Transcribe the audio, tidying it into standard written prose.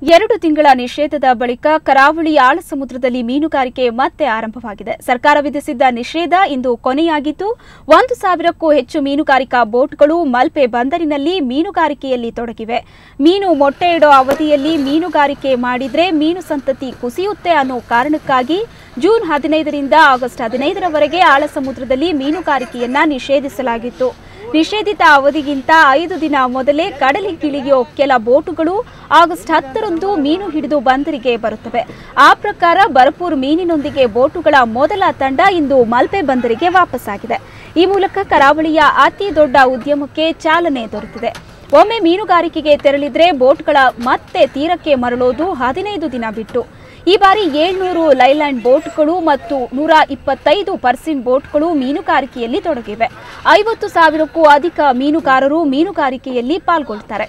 2 ತಿಂಗಳ ನಿಷೇಧದ ಬಳಿಕ ಕರಾವಳಿ ಆಳ ಸಮುದ್ರದಲ್ಲಿ ಮೀನುಗಾರಿಕೆ ಮತ್ತೆ ಆರಂಭವಾಗಿದೆ. ಸರ್ಕಾರ ವಿಧಿಸಿದ್ದ ನಿಷೇಧ ಇಂದು ಕೊನೆಯಾಗಿದ್ದು 1,000ಕ್ಕೂ ಹೆಚ್ಚು ಮೀನುಗಾರಿಕಾ ಬೋಟ್ಗಳು ಮಲ್ಪೆ ಬಂದರಿನಲ್ಲಿ ಮೀನುಗಾರಿಕೆಯಲ್ಲಿ ತೊಡಗಿವೆ. ಮೀನು ಮೊಟ್ಟೆ ಇಡೋ ಅವಧಿಯಲ್ಲಿ ಮೀನುಗಾರಿಕೆ ಮಾಡಿದ್ರೆ ಮೀನು ಸಂತತಿ ಕುಸಿಯುತ್ತೆ ಅನ್ನೋ ಕಾರಣಕ್ಕಾಗಿ ಜೂನ್ 15ರಿಂದ ಆಗಸ್ಟ್ 15ರವರೆಗೆ ಆಳ ಸಮುದ್ರದಲ್ಲಿ ಮೀನುಗಾರಿಕೆಯನ್ನ ನಿಷೇಧಿಸಲಾಗಿತ್ತು. ನಿಷೇಧಿತ ಅವಧಿಗಿಂತ 5 ದಿನ ಮೊದಲೇ ಕಡಲಿಗಿಳಿಯೋ ಕೆಲ ಬೋಟುಗಳು ಆಗಸ್ಟ್ 10ರಂದು ಮೀನು ಹಿಡಿದು ಬಂದರಿಗೆ ಬರುತ್ತವೆ. ಆ ಪ್ರಕಾರ ಭರ್ಪೂರ್ ಮೀನಿನೊಂದಿಗೆ ಬೋಟುಗಳ ಮೊದಲ ತಂಡ ಇಂದು ಮಲ್ಪೆ ಬಂದರಿಗೆ ವಾಪಸ್ಸಾಗಿದೆ. ಈ ಮೂಲಕ ಕರಾವಳಿಯ ಅತಿ ದೊಡ್ಡ ಉದ್ಯಮಕ್ಕೆ ಚಾಲನೆ ದೊರೆತಿದೆ. ಒಮ್ಮೆ ಮೀನುಗಾರಿಕೆಗೆ ತೆರಳಿದ್ರೆ ಬೋಟ್ಗಳ ಮತ್ತೆ ತೀರಕ್ಕೆ ಮರಳೋದು 15 ದಿನ ಬಿಟ್ಟು. ಈ ಬಾರಿ 700 ಲೈಲ್ಯಾಂಡ್ ಬೋಟ್ಗಳು ಮತ್ತು 125 ಪರ್ಸಿನ್ ಬೋಟ್ಗಳು ಮೀನುಗಾರಿಕೆಯಲ್ಲಿ ತೊಡಗಿವೆ. 50,000ಕ್ಕೂ ಅಧಿಕ ಮೀನುಗಾರರು ಮೀನುಗಾರಿಕೆಯಲ್ಲಿ ಪಾಲ್ಗೊಳ್ಳುತ್ತಾರೆ.